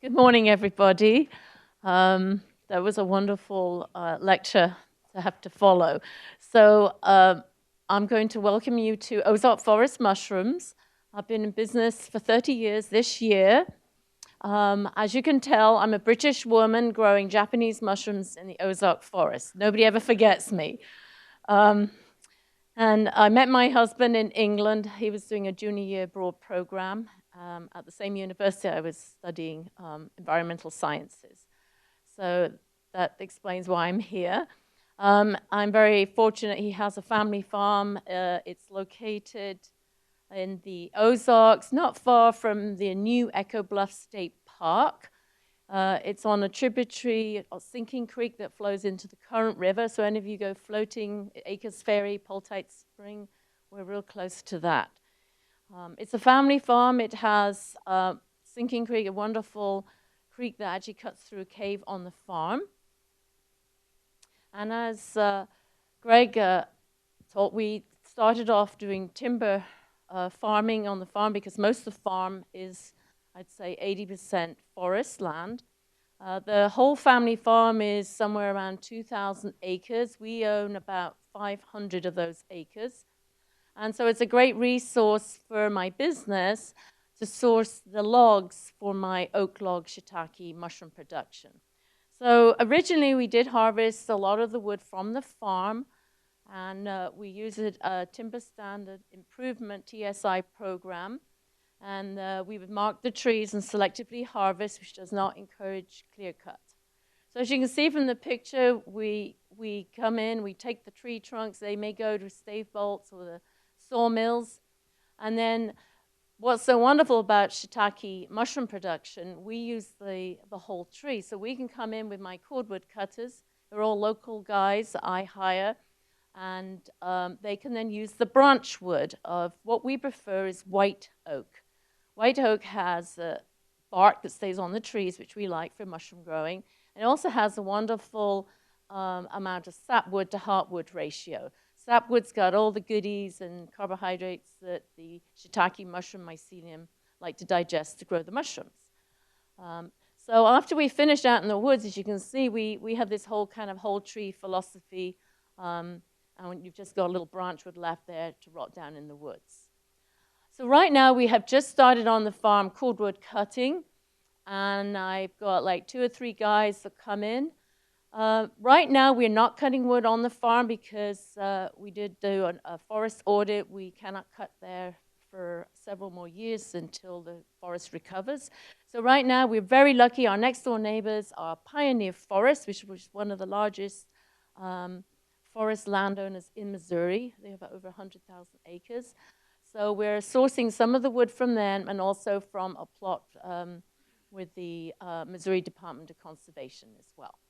Good morning, everybody. That was a wonderful lecture to have to follow. So I'm going to welcome you to Ozark Forest Mushrooms. I've been in business for 30 years this year. As you can tell, I'm a British woman growing Japanese mushrooms in the Ozark Forest. Nobody ever forgets me. And I met my husband in England. He was doing a junior year abroad program at the same university I was studying environmental sciences. So that explains why I'm here. I'm very fortunate he has a family farm. It's located in the Ozarks, not far from the new Echo Bluff State Park. It's on a tributary of Sinking Creek that flows into the Current River. So any of you go floating, Acres Ferry, Poltite Spring, we're real close to that. It's a family farm. It has Sinking Creek, a wonderful creek that actually cuts through a cave on the farm. And as Greg taught, we started off doing timber farming on the farm because most of the farm is, I'd say, 80% forest land. The whole family farm is somewhere around 2,000 acres. We own about 500 of those acres. And so it's a great resource for my business to source the logs for my oak log shiitake mushroom production. So originally we did harvest a lot of the wood from the farm, and we use a Timber Standard Improvement TSI program. And we would mark the trees and selectively harvest, which does not encourage clear cut. So as you can see from the picture, we come in, we take the tree trunks. They may go to stave bolts or the sawmills. And then what's so wonderful about shiitake mushroom production, we use the whole tree. So we can come in with my cordwood cutters. They're all local guys I hire. And they can then use the branch wood of what we prefer is white oak. White oak has bark that stays on the trees, which we like for mushroom growing. And it also has a wonderful amount of sapwood to heartwood ratio. Sapwood's got all the goodies and carbohydrates that the shiitake mushroom mycelium like to digest to grow the mushrooms. So after we finish out in the woods, as you can see, we have this whole kind of whole tree philosophy, and you've just got a little branch wood left there to rot down in the woods. So right now we have just started on the farm cordwood cutting, and I've got like 2 or 3 guys that come in. Right now we're not cutting wood on the farm because we did do a forest audit. We cannot cut there for several more years until the forest recovers. So right now we're very lucky. Our next door neighbors are Pioneer Forest, which was one of the largest forest landowners in Missouri. They have over 100,000 acres. So we're sourcing some of the wood from them and also from a plot with the Missouri Department of Conservation as well.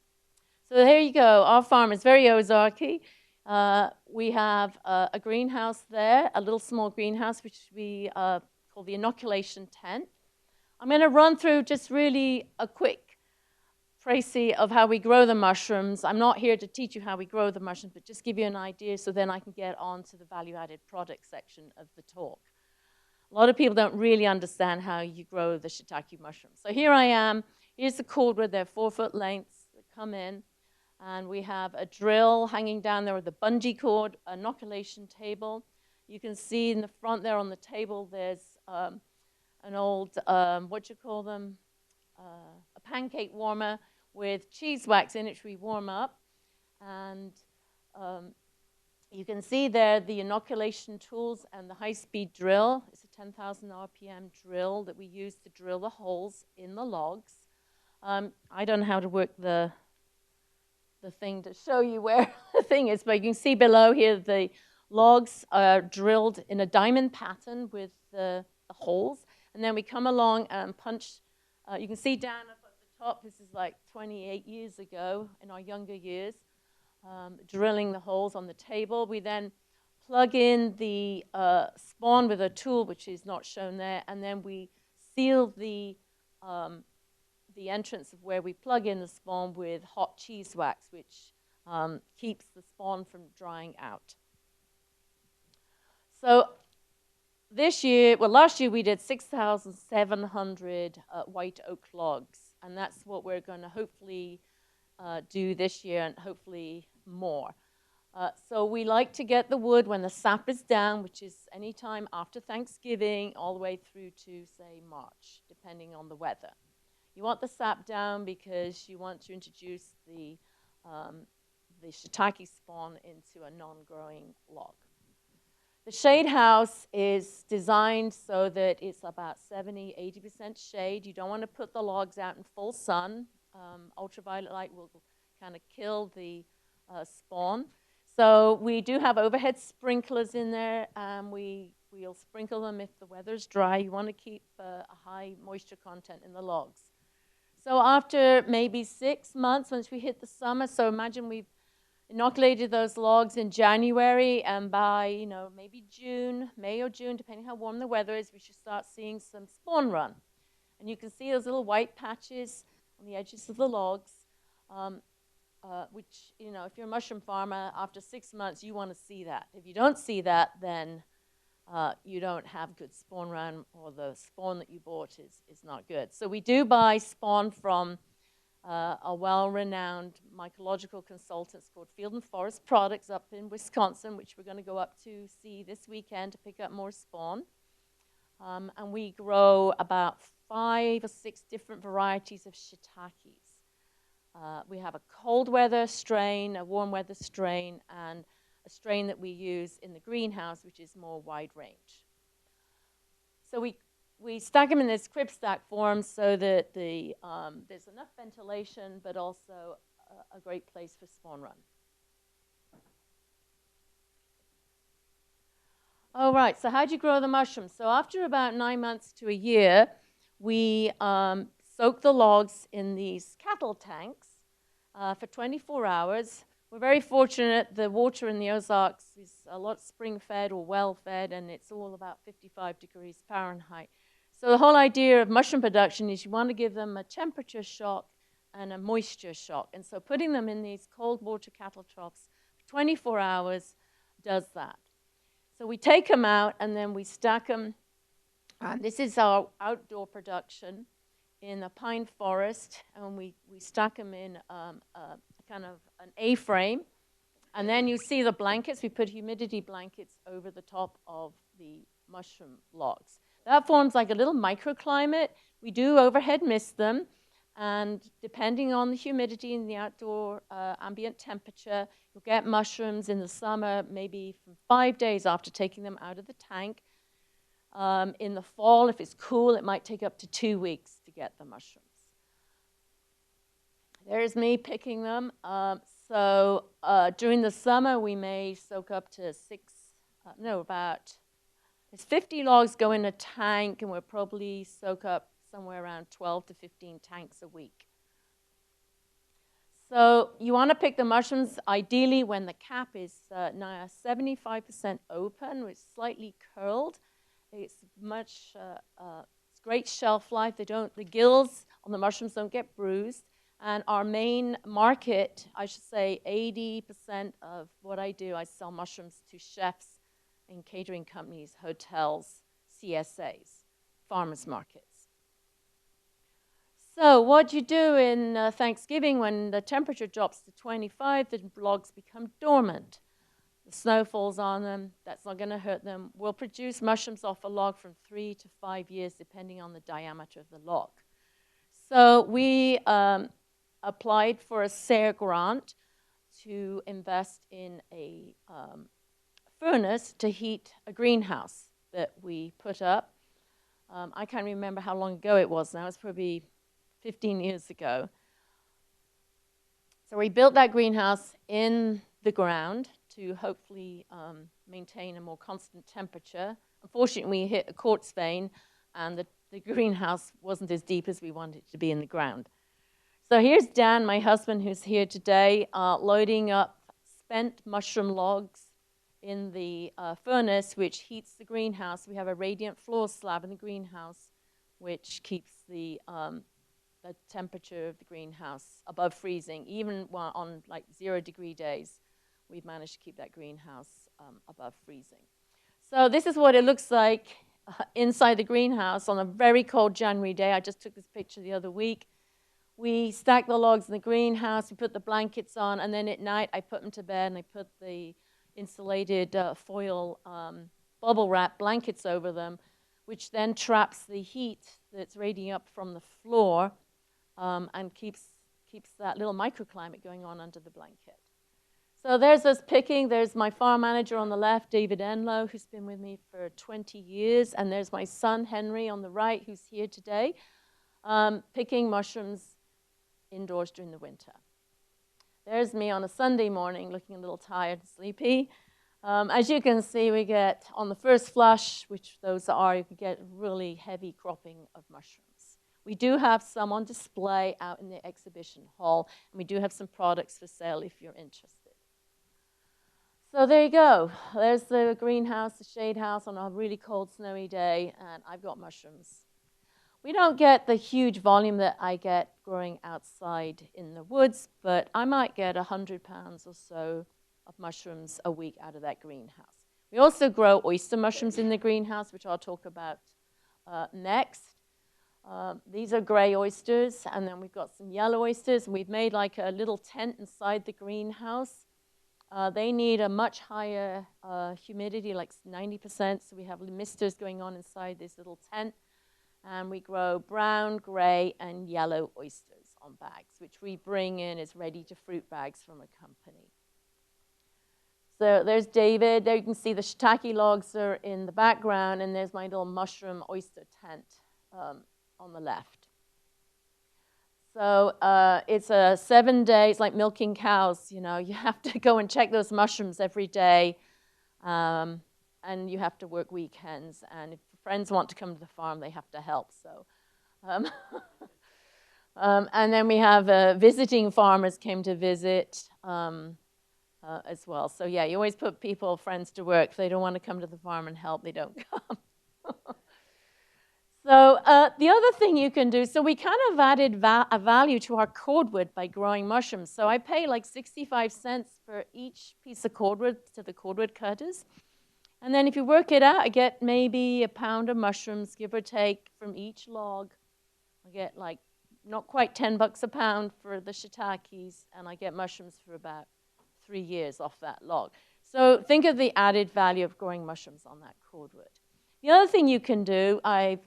So there you go. Our farm is very Ozarky. We have a greenhouse there, a little small greenhouse, which we call the inoculation tent. I'm going to run through just really a quick précis of how we grow the mushrooms. I'm not here to teach you how we grow the mushrooms, but just give you an idea so then I can get on to the value-added product section of the talk. A lot of people don't really understand how you grow the shiitake mushrooms. So here I am. Here's the cordwood. They're 4-foot lengths that come in. And we have a drill hanging down there with a bungee cord, an inoculation table. You can see in the front there on the table, there's an old, what you call them, a pancake warmer with cheese wax in it, which we warm up. And you can see there the inoculation tools and the high-speed drill. It's a 10,000 RPM drill that we use to drill the holes in the logs. I don't know how to work the thing to show you where the thing is, but you can see below here the logs are drilled in a diamond pattern with the holes. And then we come along and punch. You can see down up at the top, this is like 28 years ago in our younger years, drilling the holes on the table. We then plug in the spawn with a tool, which is not shown there, and then we seal the entrance of where we plug in the spawn with hot cheese wax, which keeps the spawn from drying out. So last year we did 6,700 white oak logs. And that's what we're going to hopefully do this year, and hopefully more. So we like to get the wood when the sap is down, which is any time after Thanksgiving all the way through to, say, March, depending on the weather. You want the sap down because you want to introduce the shiitake spawn into a non-growing log. The shade house is designed so that it's about 70–80% shade. You don't want to put the logs out in full sun. Ultraviolet light will kind of kill the spawn. So we do have overhead sprinklers in there, and we'll sprinkle them if the weather's dry. You want to keep a high moisture content in the logs. So after maybe 6 months, once we hit the summer, so imagine we've inoculated those logs in January, and by maybe June, May or June, depending how warm the weather is, we should start seeing some spawn run. And you can see those little white patches on the edges of the logs, which, if you're a mushroom farmer, after 6 months, you want to see that. If you don't see that, then you don't have good spawn run, or the spawn that you bought is not good. So we do buy spawn from a well-renowned mycological consultants called Field and Forest Products up in Wisconsin, which we're going to go up to see this weekend to pick up more spawn. And we grow about 5 or 6 different varieties of shiitakes. We have a cold weather strain, a warm weather strain, and a strain that we use in the greenhouse, which is more wide range. So we stack them in this crib stack form so that there's enough ventilation, but also a great place for spawn run. All right, so how do you grow the mushrooms? So after about 9 months to a year, we soak the logs in these cattle tanks for 24 hours. We're very fortunate. The water in the Ozarks is a lot spring-fed or well-fed, and it's all about 55 degrees Fahrenheit. So the whole idea of mushroom production is you want to give them a temperature shock and a moisture shock. And so putting them in these cold water cattle troughs for 24 hours does that. So we take them out, and then we stack them. This is our outdoor production in a pine forest, and we stack them in kind of an A-frame. And then you see the blankets. We put humidity blankets over the top of the mushroom logs. That forms like a little microclimate. We do overhead mist them, and depending on the humidity and the outdoor ambient temperature, you'll get mushrooms in the summer, maybe from 5 days after taking them out of the tank. In the fall, if it's cool, it might take up to 2 weeks to get the mushrooms. There's me picking them. So during the summer, we may soak up to there's 50 logs go in a tank, and we'll probably soak up somewhere around 12 to 15 tanks a week. So you want to pick the mushrooms ideally when the cap is now 75% open, or it's slightly curled. It's great shelf life. The gills on the mushrooms don't get bruised. And our main market, I should say 80% of what I do, I sell mushrooms to chefs in catering companies, hotels, CSAs, farmers markets. So what do you do in Thanksgiving when the temperature drops to 25? The logs become dormant. The snow falls on them. That's not going to hurt them. We'll produce mushrooms off a log from 3 to 5 years, depending on the diameter of the log. So we applied for a SARE grant to invest in a furnace to heat a greenhouse that we put up. I can't remember how long ago it was now. It's probably 15 years ago. So we built that greenhouse in the ground to hopefully maintain a more constant temperature. Unfortunately, we hit a quartz vein, and the greenhouse wasn't as deep as we wanted it to be in the ground. So here's Dan, my husband, who's here today, loading up spent mushroom logs in the furnace, which heats the greenhouse. We have a radiant floor slab in the greenhouse, which keeps the temperature of the greenhouse above freezing. Even on like 0-degree days, we've managed to keep that greenhouse above freezing. So this is what it looks like inside the greenhouse on a very cold January day. I just took this picture the other week. We stack the logs in the greenhouse, we put the blankets on, and then at night I put them to bed and I put the insulated foil bubble wrap blankets over them, which then traps the heat that's radiating up from the floor and keeps that little microclimate going on under the blanket. So there's us picking. There's my farm manager on the left, David Enlow, who's been with me for 20 years. And there's my son, Henry, on the right, who's here today, picking mushrooms indoors during the winter. There's me on a Sunday morning, looking a little tired and sleepy. As you can see, we get, on the first flush, which those are, you can get really heavy cropping of mushrooms. We do have some on display out in the exhibition hall, and we do have some products for sale if you're interested. So there you go. There's the greenhouse, the shade house on a really cold, snowy day, and I've got mushrooms. We don't get the huge volume that I get growing outside in the woods, but I might get 100 pounds or so of mushrooms a week out of that greenhouse. We also grow oyster mushrooms in the greenhouse, which I'll talk about next. These are gray oysters, and then we've got some yellow oysters. We've made like a little tent inside the greenhouse. They need a much higher humidity, like 90%, so we have misters going on inside this little tent. And we grow brown, gray, and yellow oysters on bags, which we bring in as ready-to-fruit bags from a company. So there's David. There you can see the shiitake logs are in the background, and there's my little mushroom oyster tent on the left. So it's a 7-day, it's like milking cows, you know. You have to go and check those mushrooms every day, and you have to work weekends. And if friends want to come to the farm, they have to help. So, and then we have visiting farmers came to visit as well. So yeah, you always put friends to work. If they don't want to come to the farm and help, they don't come. So the other thing you can do, so we kind of added a value to our cordwood by growing mushrooms. So I pay like 65 cents for each piece of cordwood to the cordwood cutters. And then if you work it out, I get maybe a pound of mushrooms, give or take, from each log. I get like not quite $10 a pound for the shiitakes, and I get mushrooms for about 3 years off that log. So think of the added value of growing mushrooms on that cordwood. The other thing you can do, I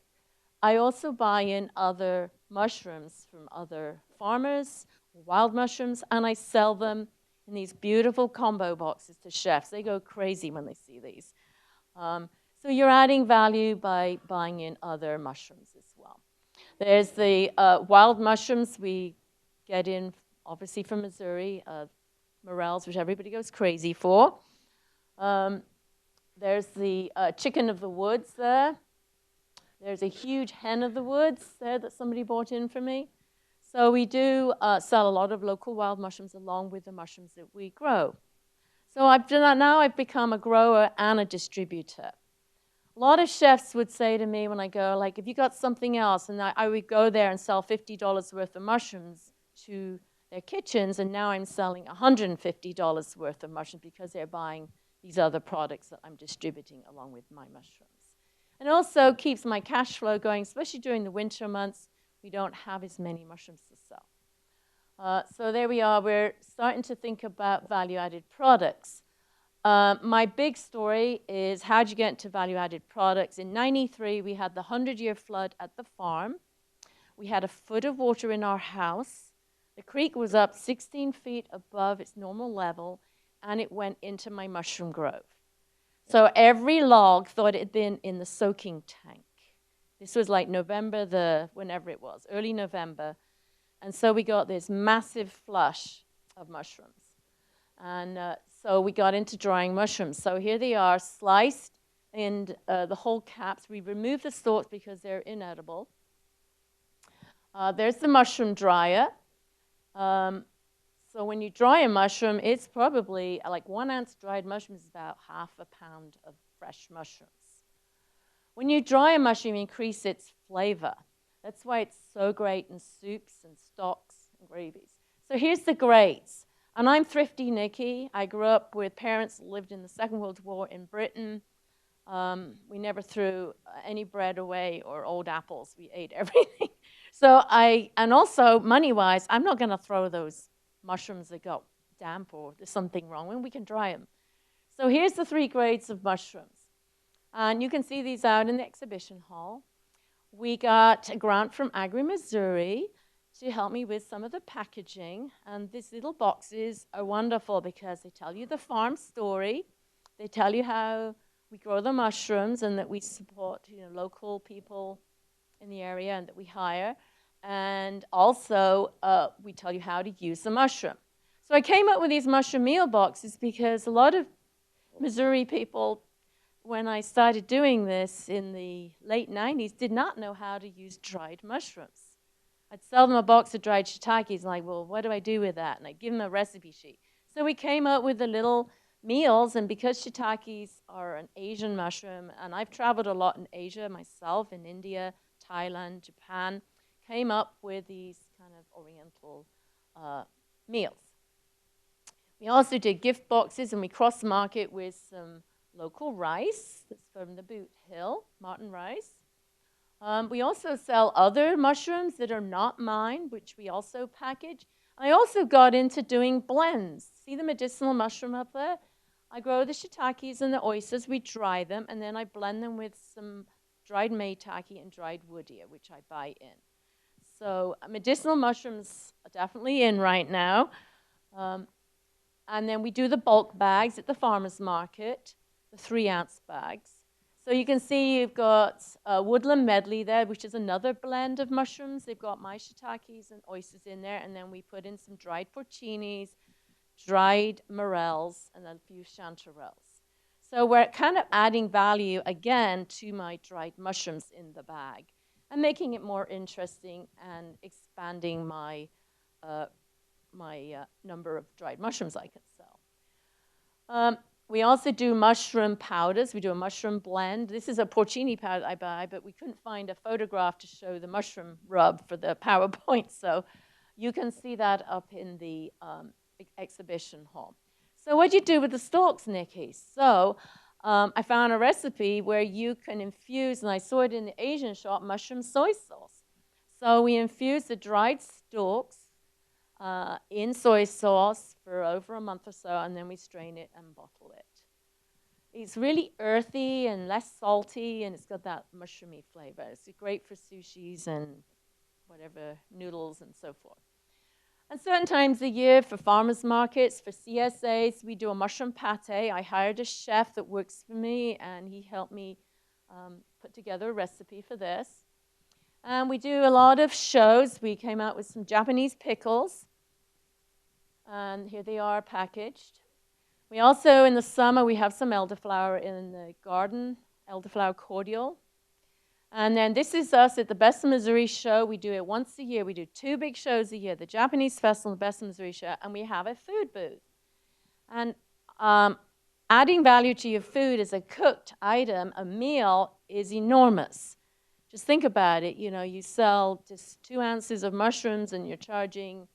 also buy in other mushrooms from other farmers, wild mushrooms, and I sell them in these beautiful combo boxes to chefs. They go crazy when they see these. So you're adding value by buying in other mushrooms as well. There's the wild mushrooms we get in, obviously from Missouri, morels, which everybody goes crazy for. There's the chicken of the woods there. There's a huge hen of the woods there that somebody bought in for me. So we do sell a lot of local wild mushrooms along with the mushrooms that we grow. So I've become a grower and a distributor. A lot of chefs would say to me when I go, like, if you got something else, and I would go there and sell $50 worth of mushrooms to their kitchens, and now I'm selling $150 worth of mushrooms because they're buying these other products that I'm distributing along with my mushrooms. And also keeps my cash flow going, especially during the winter months. We don't have as many mushrooms to sell. So there we are. We're starting to think about value-added products. My big story is how'd you get into value-added products? In '93, we had the 100-year flood at the farm. We had a foot of water in our house. The creek was up 16 feet above its normal level, and it went into my mushroom grove. So every log thought it had been in the soaking tank. This was like November, whenever it was, early November. And so we got this massive flush of mushrooms. And so we got into drying mushrooms. So here they are, sliced, and the whole caps. We removed the stalks because they're inedible. There's the mushroom dryer. So when you dry a mushroom, it's probably like 1 ounce dried mushroom is about half a pound of fresh mushrooms. When you dry a mushroom, you increase its flavor. That's why it's so great in soups and stocks and gravies. So here's the grades. And I'm Thrifty Nikki. I grew up with parents that lived in the Second World War in Britain. We never threw any bread away or old apples. We ate everything. So and also money-wise, I'm not going to throw those mushrooms that got damp or there's something wrong when we can dry them. So here's the 3 grades of mushrooms. And you can see these out in the exhibition hall. We got a grant from Agri-Missouri to help me with some of the packaging. And these little boxes are wonderful because they tell you the farm story. They tell you how we grow the mushrooms and that we support local people in the area and that we hire. And also, we tell you how to use the mushroom. So I came up with these mushroom meal boxes because a lot of Missouri people, when I started doing this in the late 90s, did not know how to use dried mushrooms. I'd sell them a box of dried shiitakes, and like, well, what do I do with that? And I'd give them a recipe sheet. So we came up with the little meals, and because shiitakes are an Asian mushroom, and I've traveled a lot in Asia myself, in India, Thailand, Japan, came up with these kind of oriental meals. We also did gift boxes, and we cross-market with some local rice that's from the Boot Hill, Martin rice. We also sell other mushrooms that are not mine, which we also package. I also got into doing blends. See the medicinal mushroom up there? I grow the shiitakes and the oysters. We dry them, and then I blend them with some dried maitake and dried wood-ear, which I buy in. So medicinal mushrooms are definitely in right now. And then we do the bulk bags at the farmer's market, the 3-ounce bags. So you can see you've got Woodland Medley there, which is another blend of mushrooms. They've got my shiitakes and oysters in there, and then we put in some dried porcinis, dried morels, and a few chanterelles. So we're kind of adding value, again, to my dried mushrooms in the bag and making it more interesting and expanding my number of dried mushrooms I can sell. We also do mushroom powders. We do a mushroom blend. This is a porcini powder I buy, but we couldn't find a photograph to show the mushroom rub for the PowerPoint, so you can see that up in the exhibition hall. So what do you do with the stalks, Nikki? So I found a recipe where you can infuse, and I saw it in the Asian shop, mushroom soy sauce. So we infuse the dried stalks in soy sauce for over a month or so, and then we strain it and bottle it. It's really earthy and less salty, and it's got that mushroomy flavor. It's great for sushis and whatever, noodles and so forth. And certain times a year for farmers markets, for CSAs, we do a mushroom pate. I hired a chef that works for me, and he helped me put together a recipe for this. And we do a lot of shows. We came out with some Japanese pickles. And here they are packaged. We also, in the summer, we have some elderflower in the garden, elderflower cordial. And then this is us at the Best of Missouri show. We do it once a year. We do 2 big shows a year, the Japanese Festival and the Best of Missouri show, and we have a food booth. And adding value to your food as a cooked item, a meal, is enormous. Just think about it. You sell just 2 ounces of mushrooms, and you're charging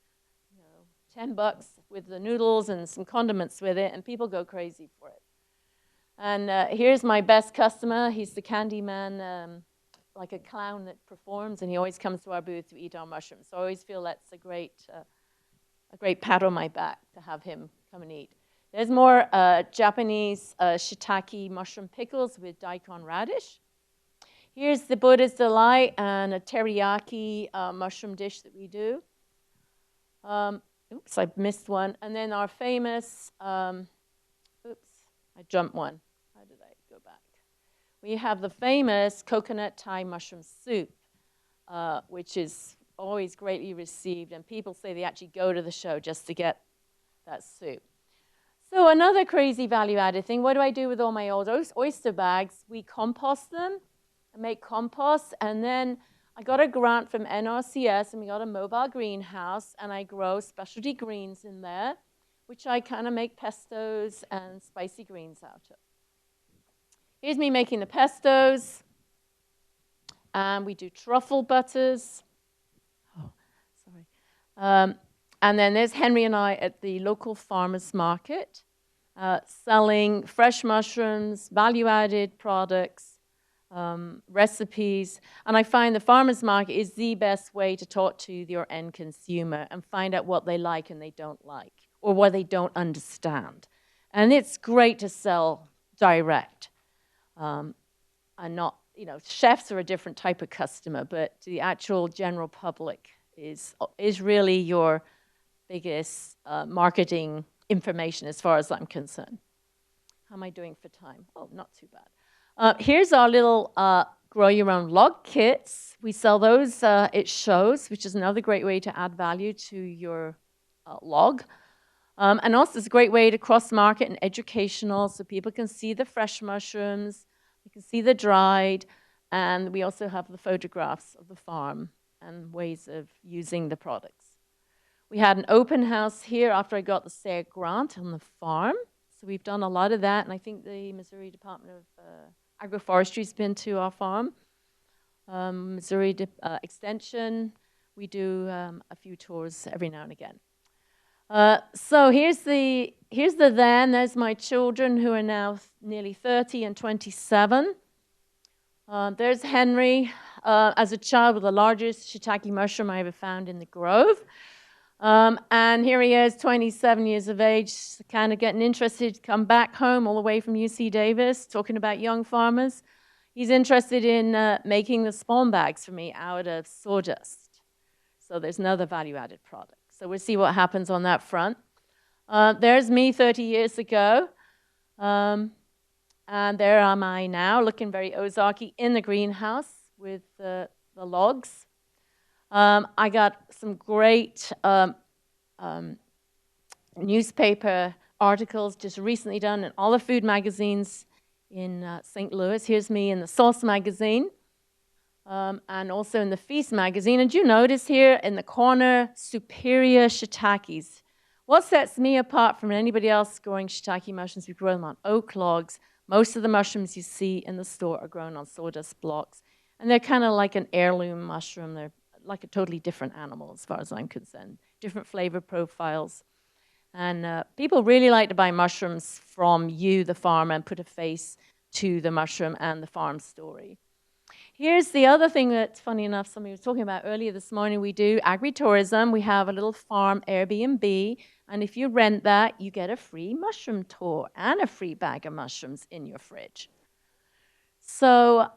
$10 with the noodles and some condiments with it, and people go crazy for it. And here's my best customer. He's the candy man, like a clown that performs, and he always comes to our booth to eat our mushrooms. So I always feel that's a great pat on my back to have him come and eat. There's more Japanese shiitake mushroom pickles with daikon radish. Here's the Buddha's Delight and a teriyaki mushroom dish that we do. Oops, I missed one. And then our famous, oops, I jumped one. How did I go back? We have the famous coconut Thai mushroom soup, which is always greatly received. And people say they actually go to the show just to get that soup. So another crazy value-added thing, what do I do with all my old oyster bags? We compost them and make compost, and then I got a grant from NRCS, and we got a mobile greenhouse, and I grow specialty greens in there, which I kind of make pestos and spicy greens out of. Here's me making the pestos, and we do truffle butters. Oh, sorry. And then there's Henry and I at the local farmers market. selling fresh mushrooms, value-added products, recipes. And I find the farmer's market is the best way to talk to your end consumer and find out what they like and they don't like, or what they don't understand. And it's great to sell direct. And not, chefs are a different type of customer, but the actual general public is really your biggest marketing information as far as I'm concerned. How am I doing for time? Oh, not too bad. Here's our little grow your own log kits. We sell those at shows, which is another great way to add value to your log. And also it's a great way to cross-market and educational, so people can see the fresh mushrooms, you can see the dried, and we also have the photographs of the farm and ways of using the products. We had an open house here after I got the SARE grant on the farm. So we've done a lot of that, and I think the Missouri Department of Agroforestry has been to our farm. Missouri Extension, we do a few tours every now and again. So here's the then. There's my children who are now nearly 30 and 27. There's Henry as a child with the largest shiitake mushroom I ever found in the grove. And here he is, 27 years of age, kind of getting interested to come back home all the way from UC Davis, talking about young farmers. He's interested in making the spawn bags for me out of sawdust. So there's another value-added product. So we'll see what happens on that front. There's me 30 years ago. And there am I now, looking very Ozarky in the greenhouse with the logs. I got some great newspaper articles just recently done in all the food magazines in St. Louis. Here's me in the Sauce magazine and also in the Feast magazine. And you notice here in the corner, superior shiitakes. What sets me apart from anybody else growing shiitake mushrooms? We grow them on oak logs. Most of the mushrooms you see in the store are grown on sawdust blocks. And they're kind of like an heirloom mushroom. They're like a totally different animal as far as I'm concerned. Different flavor profiles. And people really like to buy mushrooms from you, the farmer, and put a face to the mushroom and the farm story. Here's the other thing that's funny enough, somebody was talking about earlier this morning. We do agritourism. We have a little farm Airbnb. And if you rent that, you get a free mushroom tour and a free bag of mushrooms in your fridge. So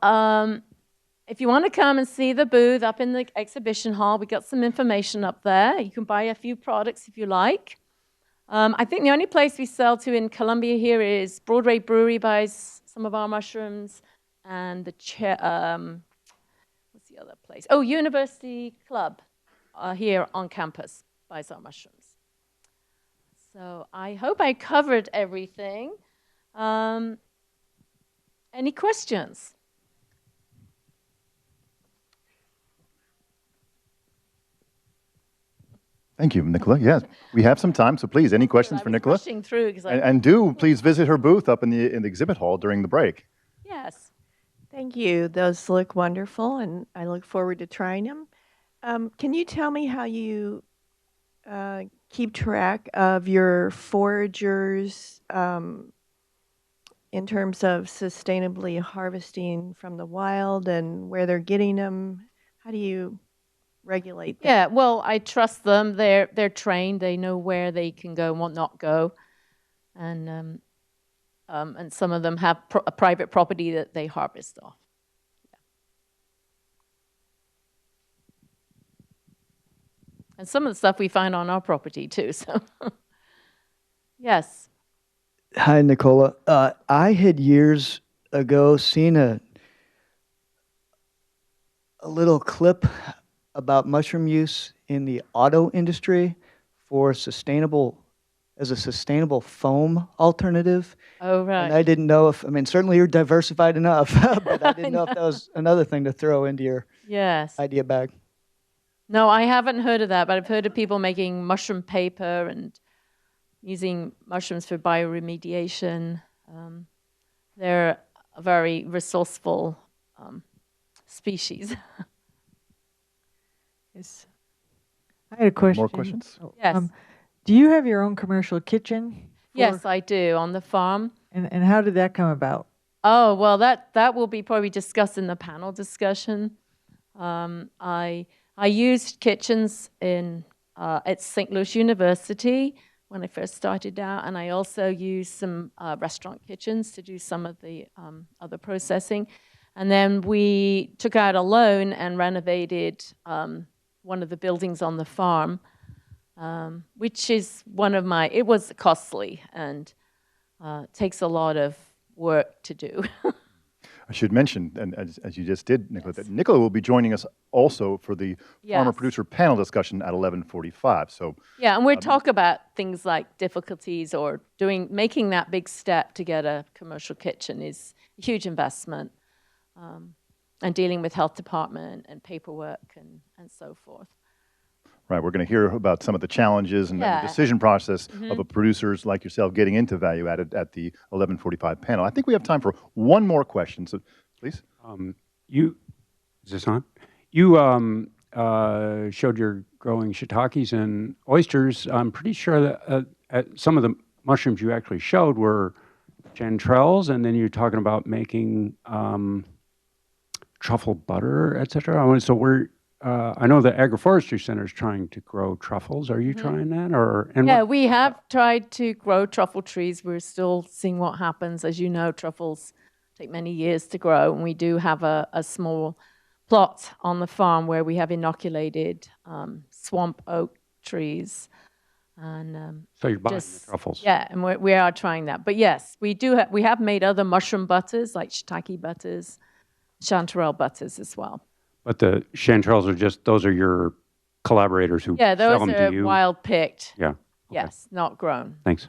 if you want to come and see the booth up in the exhibition hall, we got some information up there. You can buy a few products if you like. I think the only place we sell to in Columbia here is Broadway Brewery buys some of our mushrooms, and the what's the other place? Oh, University Club here on campus buys our mushrooms. So I hope I covered everything. Any questions? Thank you, Nicola. Yes, we have some time, so please, any questions for Nicola? Rushing through, and do please visit her booth up in the exhibit hall during the break. Yes. Thank you. Those look wonderful, and I look forward to trying them. Can you tell me how you keep track of your foragers in terms of sustainably harvesting from the wild and where they're getting them? How do you regulate that? Yeah, well, I trust them. They're trained. They know where they can go and what not go. And some of them have a private property that they harvest off. Yeah. And some of the stuff we find on our property too. So, yes. Hi, Nicola. I had years ago seen a little clip about mushroom use in the auto industry for as a sustainable foam alternative. Oh, right. And I didn't know certainly you're diversified enough, but I didn't know if that was another thing to throw into your idea bag. No, I haven't heard of that, but I've heard of people making mushroom paper and using mushrooms for bioremediation. They're a very resourceful species. Yes. I had a question. More questions? Yes. Do you have your own commercial kitchen Yes, I do, on the farm. And how did that come about? Oh, well, that will be probably discussed in the panel discussion. I used kitchens at St. Louis University when I first started out, and I also used some restaurant kitchens to do some of the other processing. And then we took out a loan and renovated one of the buildings on the farm, which is it was costly and takes a lot of work to do. I should mention, and as you just did, Nicola, that Nicola will be joining us also for the farmer-producer panel discussion at 11:45. So Yeah, and we'll talk about things like difficulties or making that big step to get a commercial kitchen is a huge investment, and dealing with health department and paperwork and so forth. right, we're going to hear about some of the challenges and the decision process of a producers like yourself getting into value added at the 11:45 panel. I think we have time for one more question, so please. Is this on? You showed you're growing shiitakes and oysters. I'm pretty sure that some of the mushrooms you actually showed were chanterelles, and then you're talking about making truffle butter, et cetera. So I know the Agroforestry Center is trying to grow truffles. Are you trying that? We have tried to grow truffle trees. We're still seeing what happens. As you know, truffles take many years to grow, and we do have a small plot on the farm where we have inoculated swamp oak trees. And So you're buying the truffles. Yeah, and we are trying that. But yes, we have made other mushroom butters like shiitake butters, chanterelle butters as well. But the chanterelles those are your collaborators who sell them to you? Those are wild picked. Yeah. Okay. Yes, not grown. Thanks.